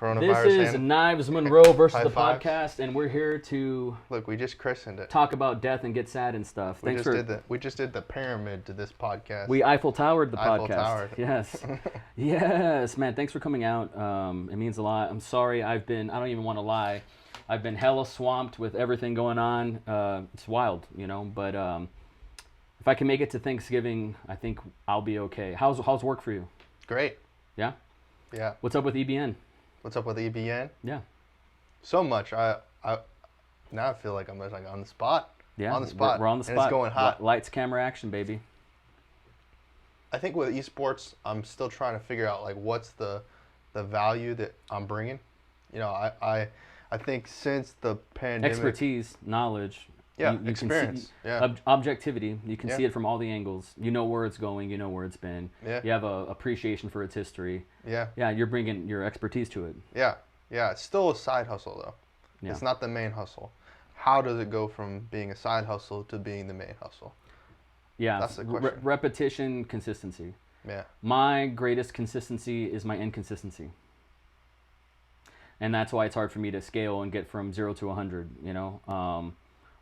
Coronavirus. This is Knives Monroe versus High the fives. podcast, and we're here to Look, we just christened it. talk about death and get sad and stuff. We just did the pyramid to this podcast. We Eiffel Towered the Eiffel podcast. Towered. Yes, yes, man. Thanks for coming out. It means a lot. I'm sorry. I don't even want to lie. I've been hella swamped with everything going on. It's wild, But if I can make it to Thanksgiving, I think I'll be okay. How's work for you? Great. Yeah. Yeah. What's up with EBN? What's up with EBN? Yeah. So much. I now I feel like I'm just like on the spot. Yeah. On the spot. We're on the spot. And it's going hot. Lights, camera, action, baby. I think with esports, I'm still trying to figure out like what's the value that I'm bringing. I think since the pandemic, Expertise, knowledge. Yeah, you experience. Can see, objectivity. You can Yeah. see it from all the angles. You know where it's going. You know where it's been. Yeah. You have a appreciation for its history. Yeah. Yeah, you're bringing your expertise to it. Yeah. Yeah. It's still a side hustle though. Yeah. It's not the main hustle. How does it go from being a side hustle to being the main hustle? Yeah. That's the question. Repetition, consistency. Yeah. My greatest consistency is my inconsistency. And that's why it's hard for me to scale and get from 0 to 100,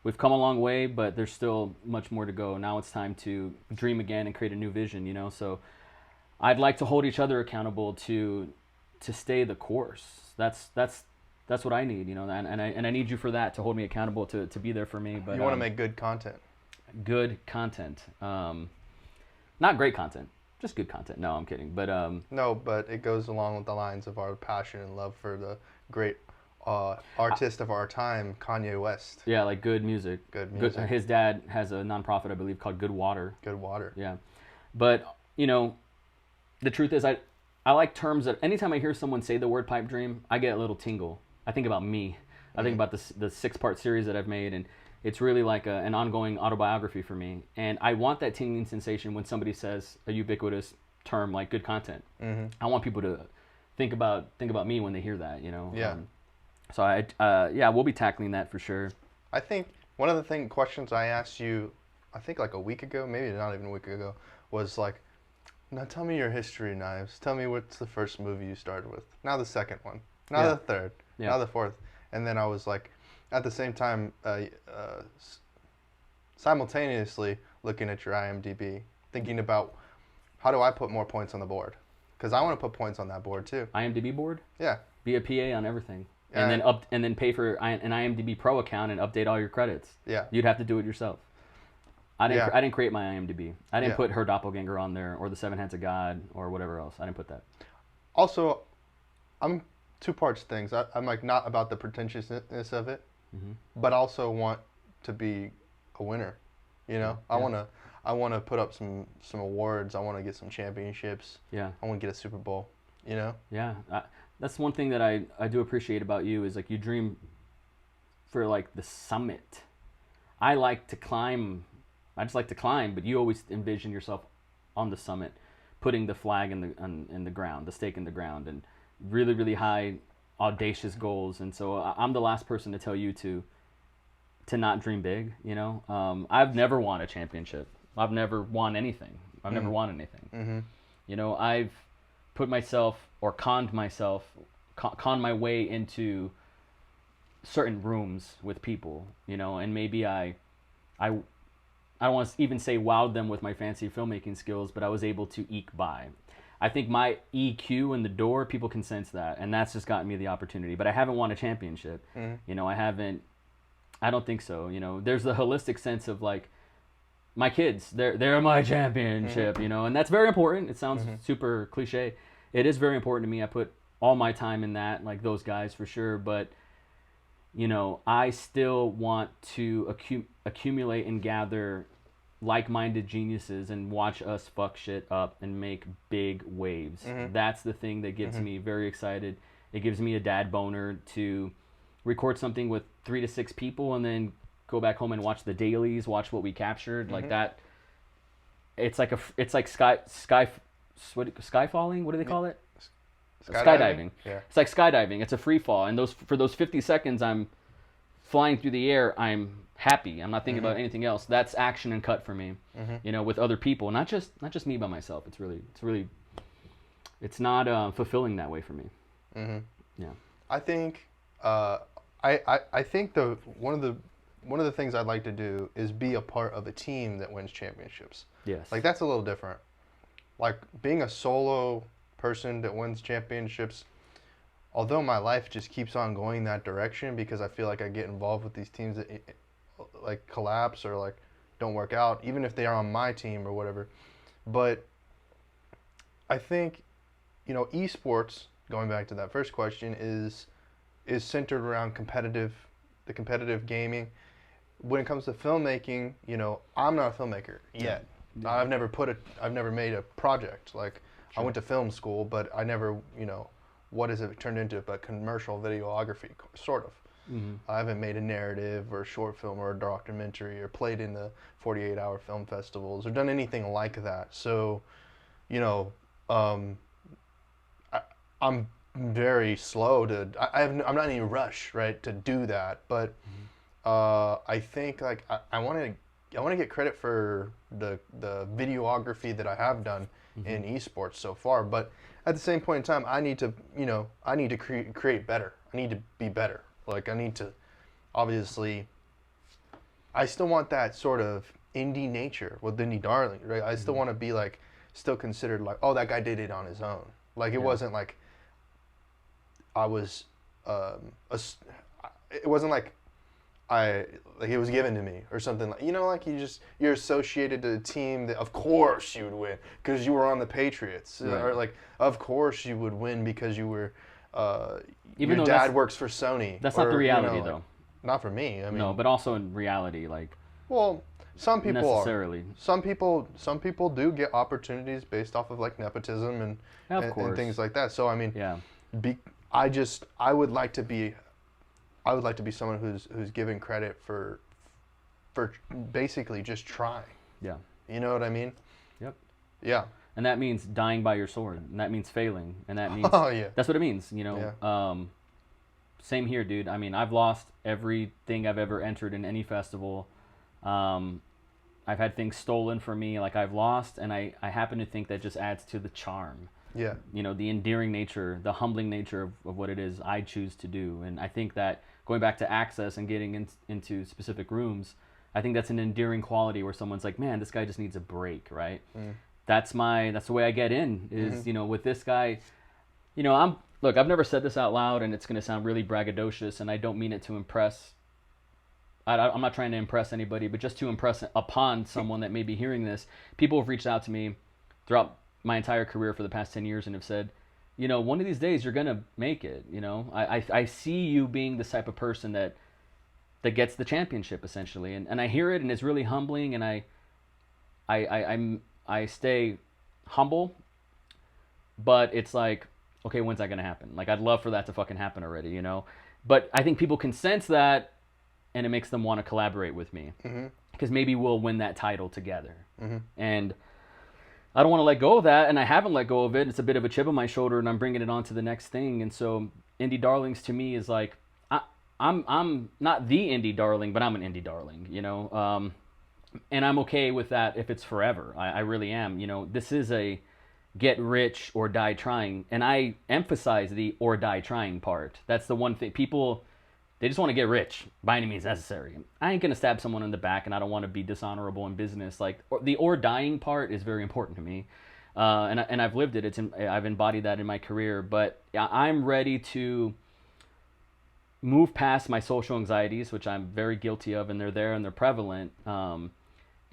We've come a long way, but there's still much more to go. Now it's time to dream again and create a new vision, So I'd like to hold each other accountable to stay the course. That's what I need, and I need you for that, to hold me accountable, to be there for me. But You want to make good content. good content. Not great content, just good content. No, I'm kidding. But No, but it goes along with the lines of our passion and love for the great artist of our time, Kanye West. yeah, like good music. Good music. His dad has a nonprofit, I believe, called Good Water. Good water. Yeah. But, the truth is I like terms that anytime I hear someone say the word pipe dream, I get a little tingle. I think about me. I think about the 6-part series that I've made, and it's really like an ongoing autobiography for me. And I want that tingling sensation when somebody says a ubiquitous term like good content. Mm-hmm. I want people to think about me when they hear that, Yeah. So we'll be tackling that for sure. I think one of the questions I asked you, I think like a week ago, maybe not even a week ago, was like, now tell me your history, Knives. Tell me what's the first movie you started with. Now the second one. Now the third. Yeah. Now the fourth. And then I was like, at the same time, simultaneously looking at your IMDb, thinking about how do I put more points on the board? Because I want to put points on that board too. IMDb board? Yeah. Be a PA on everything. Yeah. And then pay for an IMDb Pro account and update all your credits. Yeah. You'd have to do it yourself. I didn't. Yeah. I didn't create my IMDb. I didn't Yeah. put her doppelganger on there, or the Seven Heads of God, or whatever else. I didn't put that. Also, I'm two parts things. I'm like not about the pretentiousness of it, but also want to be a winner. I want to put up some awards. I want to get some championships. Yeah. I want to get a Super Bowl. Yeah. That's one thing that I do appreciate about you, is like you dream for like the summit. I like to climb. I just like to climb, but you always envision yourself on the summit, putting the flag in the ground, the stake in the ground, and really, really high, audacious goals. And so I'm the last person to tell you to not dream big. I've never won a championship. I've never won anything. I've never won anything. Mm-hmm. I've put myself or conned my way into certain rooms with people, and maybe I don't want to even say wowed them with my fancy filmmaking skills, but I was able to eke by. I think my EQ in the door, people can sense that, and that's just gotten me the opportunity. But I haven't won a championship. I don't think so. There's the holistic sense of like, my kids, they're my championship, and that's very important. It sounds super cliche. It is very important to me. I put all my time in that, like those guys for sure. But, I still want to accumulate and gather like-minded geniuses and watch us fuck shit up and make big waves. That's the thing that gets me very excited. It gives me a dad boner to record something with 3 to 6 people and then go back home and watch the dailies, watch what we captured, like that. It's like skyfalling. What do they call it? Skydiving. Yeah. It's like skydiving. It's a free fall, and for those 50 seconds, I'm flying through the air. I'm happy. I'm not thinking about anything else. That's action and cut for me. With other people, not just me by myself. It's not fulfilling that way for me. Yeah. I think I think one of the things I'd like to do is be a part of a team that wins championships. Yes. Like that's a little different. Like being a solo person that wins championships, although my life just keeps on going that direction because I feel like I get involved with these teams that like collapse or like don't work out, even if they are on my team or whatever. But I think, esports, going back to that first question, is centered around the competitive gaming. When it comes to filmmaking, I'm not a filmmaker yet. Yeah. I've never made a project. Like I went to film school, but I never, what has it turned into? But commercial videography, sort of. Mm-hmm. I haven't made a narrative or a short film or a documentary or played in the 48-hour film festivals or done anything like that. So, I'm very slow to. I'm not in any rush, right, to do that. But I think like I want to get credit for the videography that I have done in esports so far. But at the same point in time, I need to create better. I need to be better. Like I need to, obviously. I still want that sort of indie nature with Indie Darling, right? I still want to be like, still considered like, oh, that guy did it on his own. Like it wasn't like I was, it wasn't like it was given to me or something like, like you're associated to a team that of course you would win because you were on the Patriots, right. Or like of course you would win because you were, even your dad works for Sony. That's not the reality though. Not for me. I mean, no, but also in reality, like. Well, some people necessarily. Some people do get opportunities based off of like nepotism and things like that. So I mean, yeah. I would like to be someone who's given credit for basically just trying. Yeah. You know what I mean? Yep. Yeah. And that means dying by your sword, and that means failing, and that means that's what it means, Yeah. Same here, dude. I mean, I've lost everything I've ever entered in any festival. I've had things stolen from me, like I've lost, and I happen to think that just adds to the charm. Yeah. The endearing nature, the humbling nature of what it is I choose to do. And I think that going back to access and getting into specific rooms, I think that's an endearing quality where someone's like, man, this guy just needs a break, right? Mm. That's the way I get in is, with this guy, look, I've never said this out loud and it's going to sound really braggadocious and I don't mean it to impress. I'm not trying to impress anybody, but just to impress upon someone that may be hearing this. People have reached out to me throughout my entire career for the past 10 years and have said, one of these days you're going to make it. I see you being the type of person that gets the championship essentially. And I hear it and it's really humbling and I stay humble, but it's like, okay, when's that going to happen? Like, I'd love for that to fucking happen already, But I think people can sense that, and it makes them want to collaborate with me. Because maybe we'll win that title together. And I don't want to let go of that, and I haven't let go of it. It's a bit of a chip on my shoulder, and I'm bringing it on to the next thing. And so Indie Darlings to me is like, I'm not the Indie Darling, but I'm an Indie Darling, And I'm okay with that if it's forever. I really am. This is a get rich or die trying, and I emphasize the or die trying part. That's the one thing people, they just want to get rich by any means necessary. I ain't gonna stab someone in the back, and I don't want to be dishonorable in business. Like the or dying part is very important to me, and I've lived it. I've embodied that in my career. But I'm ready to move past my social anxieties, which I'm very guilty of, and they're there and they're prevalent.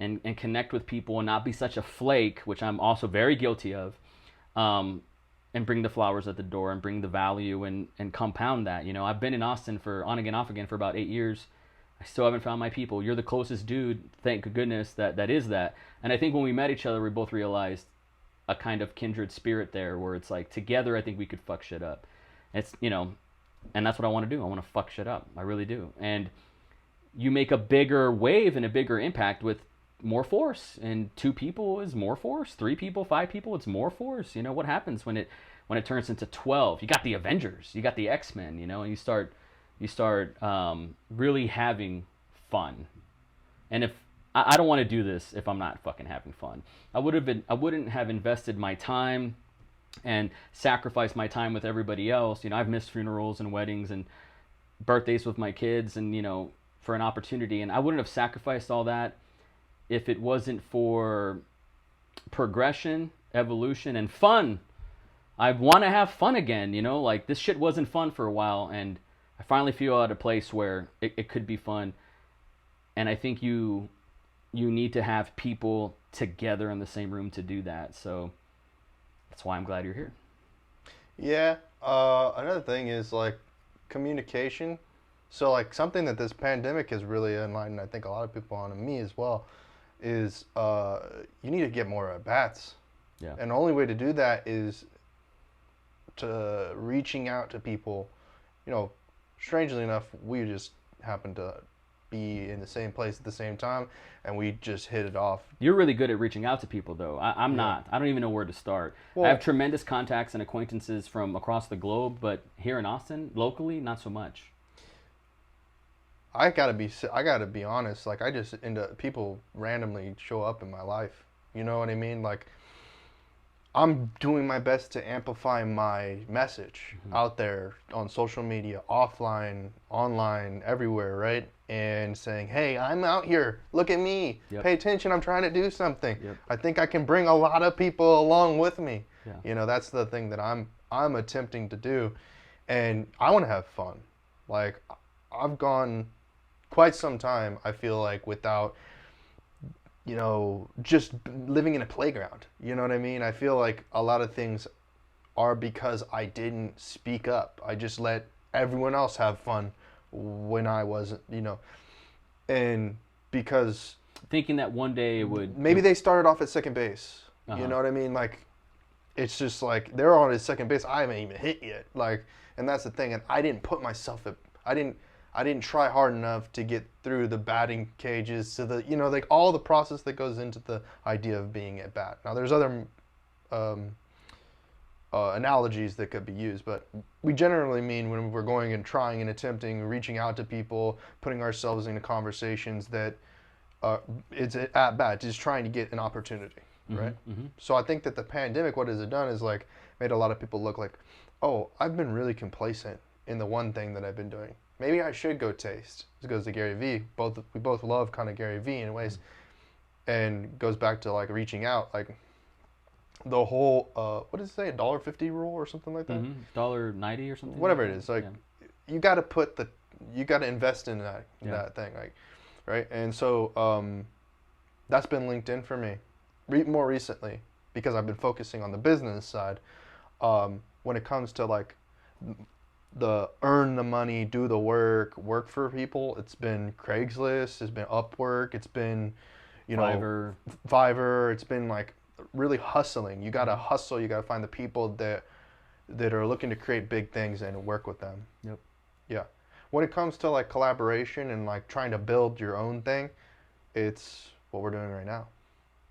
And connect with people and not be such a flake, which I'm also very guilty of, and bring the flowers at the door and bring the value and compound that. I've been in Austin for on again, off again for about 8 years. I still haven't found my people. You're the closest dude, thank goodness, that is that. And I think when we met each other, we both realized a kind of kindred spirit there where it's like together I think we could fuck shit up. It's, and that's what I want to do. I want to fuck shit up. I really do. And you make a bigger wave and a bigger impact with more force, and 2 people is more force, 3 people, 5 people, it's more force. What happens when it turns into 12? You got the Avengers, you got the X-Men, and you start really having fun. And if I don't want to do this if I'm not fucking having fun. I wouldn't have invested my time and sacrifice my time with everybody else. You know, I've missed funerals and weddings and birthdays with my kids, and you know, for an opportunity, and I wouldn't have sacrificed all that if it wasn't for progression, evolution, and fun. I want to have fun again, you know, like this shit wasn't fun for a while, and I finally feel at a place where it could be fun. And I think you need to have people together in the same room to do that. So that's why I'm glad you're here. Yeah. Another thing is like communication. So like something that this pandemic has really enlightened, I think a lot of people on, and me as well, is you need to get more at bats. Yeah. And the only way to do that is to reaching out to people. You know, strangely enough, we just happen to be in the same place at the same time, and we just hit it off. You're really good at reaching out to people, though. I'm not. I don't even know where to start. Well, I have tremendous contacts and acquaintances from across the globe, but here in Austin, locally, not so much. I gotta be honest. Like I just end up, people randomly show up in my life. You know what I mean? Like I'm doing my best to amplify my message out there on social media, offline, online, everywhere, right? And saying, hey, I'm out here. Look at me. Yep. Pay attention. I'm trying to do something. Yep. I think I can bring a lot of people along with me. Yeah. You know, that's the thing that I'm attempting to do. And I want to have fun. Like I've gone quite some time, I feel like, without, you know, just living in a playground. You know what I mean? I feel like a lot of things are because I didn't speak up. I just let everyone else have fun when I wasn't, you know. And because... thinking that one day it would... maybe they started off at second base. You know what I mean? Like, it's just like, they're on at second base. I haven't even hit yet. Like, and that's the thing. And I didn't put myself at... I didn't try hard enough to get through the batting cages to the, you know, like all the process that goes into the idea of being at bat. Now, there's other analogies that could be used, but we generally mean when we're going and trying and attempting, reaching out to people, putting ourselves into conversations that it's at bat, just trying to get an opportunity, right? Mm-hmm. So I think that the pandemic, what has it done is like made a lot of people look like, oh, I've been really complacent in the one thing that I've been doing. Maybe I should go taste. This goes to Gary Vee. We both love kind of Gary Vee in ways, and goes back to like reaching out, like the whole what does it say, $1.50 rule or something like that? $1.90 or something. Whatever it is, like you got to invest in that thing, like, right? And so that's been LinkedIn for me, more recently, because I've been focusing on the business side. When it comes to like the earn the money, do the work for people, it's been Craigslist, it's been Upwork, it's been, you know, Fiverr. It's been like really hustling. You gotta hustle. You gotta find the people that are looking to create big things and work with them. Yep. Yeah. When it comes to like collaboration and like trying to build your own thing, it's what we're doing right now.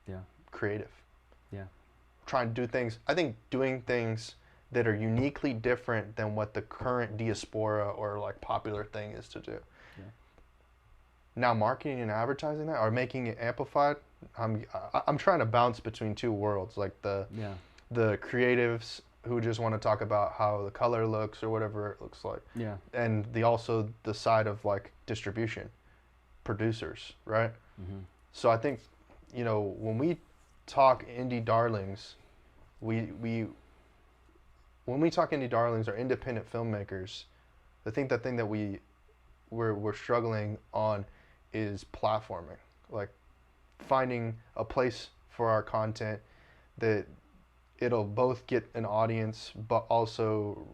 Yeah. Creative. Yeah. Trying to do things. I think doing things that are uniquely different than what the current diaspora or like popular thing is to do. Yeah. Now marketing and advertising that, or making it amplified, I'm trying to bounce between two worlds, like the creatives who just want to talk about how the color looks or whatever it looks like. Yeah. And also the side of like distribution, producers, right? Mm-hmm. So I think, you know, when we talk indie darlings, when we talk indie darlings or independent filmmakers, I think the thing that we're struggling on is platforming, like finding a place for our content that it'll both get an audience, but also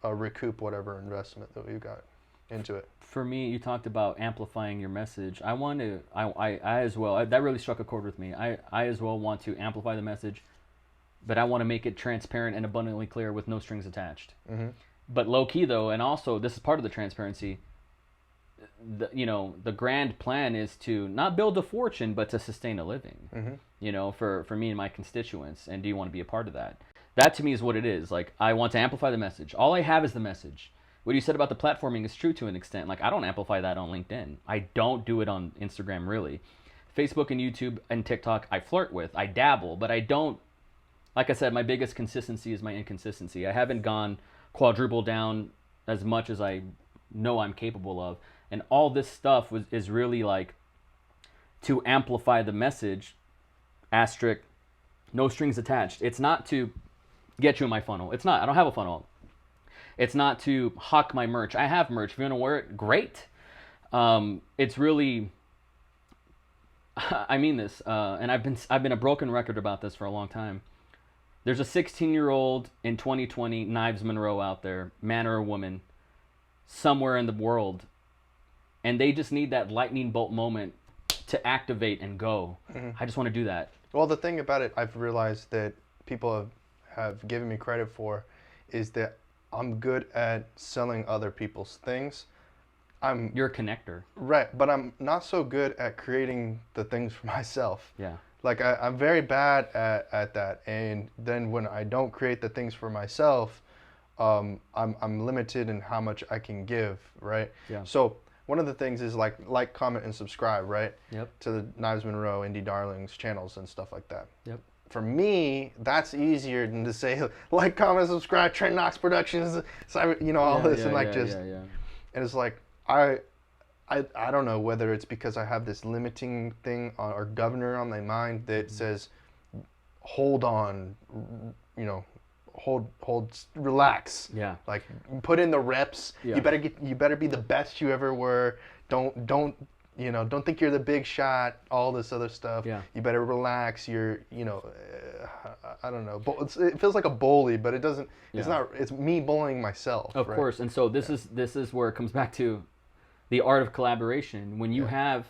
recoup whatever investment that we've got into it. For me, you talked about amplifying your message. I as well, that really struck a chord with me. I as well want to amplify the message, but I want to make it transparent and abundantly clear with no strings attached. Mm-hmm. But low key though, and also this is part of the transparency, the grand plan is to not build a fortune, but to sustain a living, mm-hmm. you know, for me and my constituents. And do you want to be a part of that? That to me is what it is. Like, I want to amplify the message. All I have is the message. What you said about the platforming is true to an extent. Like, I don't amplify that on LinkedIn. I don't do it on Instagram, really. Facebook and YouTube and TikTok, I flirt with. I dabble, but I don't like I said, my biggest consistency is my inconsistency. I haven't gone quadruple down as much as I know I'm capable of. And all this stuff is really like to amplify the message, asterisk, no strings attached. It's not to get you in my funnel. It's not. I don't have a funnel. It's not to hawk my merch. I have merch. If you want to wear it, great. It's really, I mean this, and I've been a broken record about this for a long time. There's a 16-year-old in 2020, Knives Monroe out there, man or woman, somewhere in the world, and they just need that lightning bolt moment to activate and go. Mm-hmm. I just want to do that. Well, the thing about it, I've realized that people have given me credit for is that I'm good at selling other people's things. You're a connector. Right, but I'm not so good at creating the things for myself. Yeah. Like I'm very bad at that, and then when I don't create the things for myself, I'm limited in how much I can give, right? Yeah. So one of the things is like, comment, and subscribe, right? Yep. To the Knives Monroe, Indie Darlings channels and stuff like that. Yep. For me, that's easier than to say like, comment, subscribe, Trent Knox Productions, all this and and it's like I don't know whether it's because I have this limiting thing or governor on my mind that says, hold on, relax. Yeah. Like, put in the reps. Yeah. You better be the best you ever were. Don't think you're the big shot. All this other stuff. Yeah. You better relax. I don't know. It feels like a bully, but it doesn't. Yeah. It's not. It's me bullying myself. Of course. And so this is where it comes back to the art of collaboration. When you have,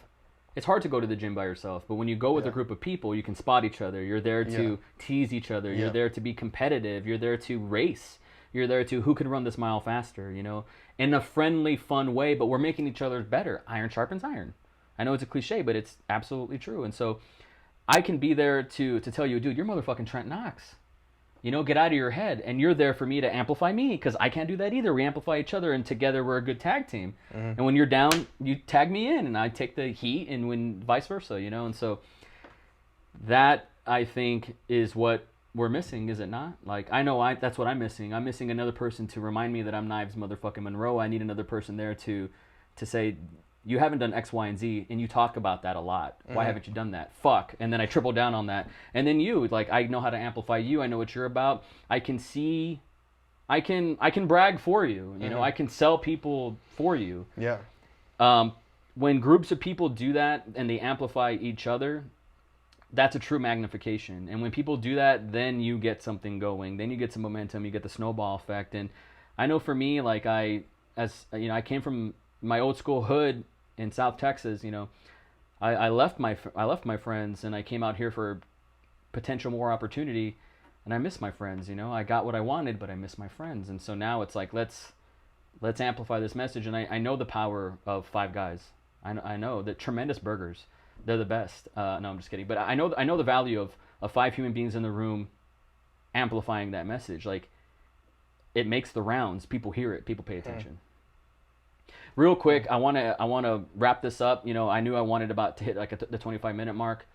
it's hard to go to the gym by yourself, but when you go with a group of people, you can spot each other. You're there to tease each other. You're there to be competitive. You're there to race. You're there to who can run this mile faster, in a friendly, fun way, but we're making each other better. Iron sharpens iron. I know it's a cliche, but it's absolutely true. And so I can be there to tell you, dude, you're motherfucking Trent Knox. Get out of your head. And you're there for me to amplify me, because I can't do that either. We amplify each other, and together we're a good tag team. Mm-hmm. And when you're down, you tag me in, and I take the heat, and when vice versa, And so that, I think, is what we're missing, is it not? Like, I know that's what I'm missing. I'm missing another person to remind me that I'm Knives motherfucking Monroe. I need another person there to say, you haven't done X, Y, and Z, and you talk about that a lot. Why haven't you done that? Fuck. And then I triple down on that. And then I know how to amplify you. I know what you're about. I can brag for you. I can sell people for you. Yeah. When groups of people do that and they amplify each other, that's a true magnification. And when people do that, then you get something going. Then you get some momentum. You get the snowball effect. And I know for me, I came from my old school hood in South Texas. I left my friends, and I came out here for potential more opportunity, and I miss my friends. I got what I wanted, but I miss my friends. And so now it's like, let's amplify this message. And I know the power of Five Guys. I know that tremendous burgers. They're the best. No, I'm just kidding. But I know the value of 5 human beings in the room amplifying that message. Like, it makes the rounds. People hear it. People pay attention. Real quick, I want to wrap this up. I knew I wanted to hit the 25-minute mark.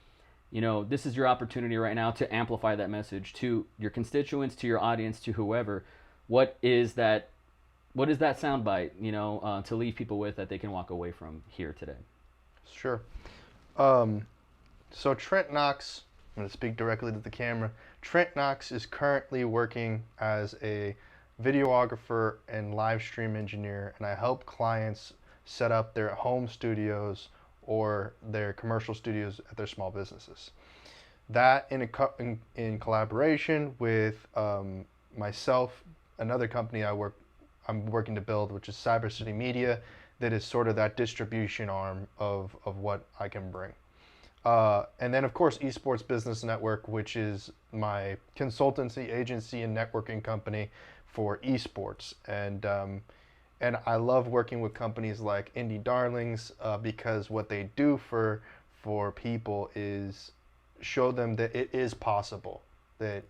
This is your opportunity right now to amplify that message to your constituents, to your audience, to whoever. What is that soundbite, to leave people with that they can walk away from here today? Sure. So Trent Knox, I'm going to speak directly to the camera. Trent Knox is currently working as a videographer and live stream engineer, and I help clients set up their home studios or their commercial studios at their small businesses. That in collaboration with myself, another company I'm working to build, which is Cyber City Media, that is sort of that distribution arm of what I can bring. And then, of course, Esports Business Network, which is my consultancy, agency, and networking company for esports. And I love working with companies like Indie Darlings because what they do for people is show them that it is possible, that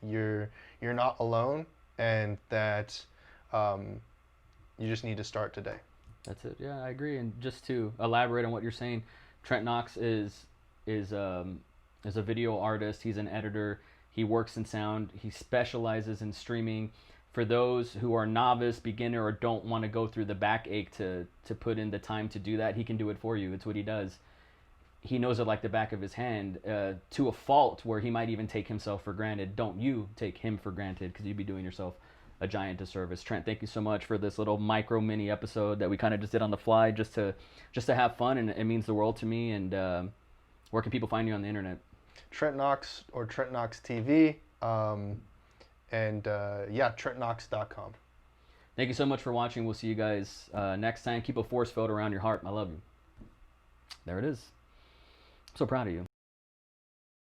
you're not alone, and that you just need to start today. That's it. Yeah, I agree. And just to elaborate on what you're saying, Trent Knox is a video artist. He's an editor. He works in sound. He specializes in streaming. For those who are novice, beginner, or don't want to go through the backache to put in the time to do that, he can do it for you. It's what he does. He knows it like the back of his hand, to a fault where he might even take himself for granted. Don't you take him for granted, because you'd be doing yourself a giant disservice. Trent, thank you so much for this little micro mini episode that we kind of just did on the fly, just to have fun, and it means the world to me. And where can people find you on the internet? Trent Knox or Trent Knox TV. TrentKnox.com. Thank you so much for watching. We'll see you guys next time. Keep a force field around your heart. I love you. There it is. So proud of you.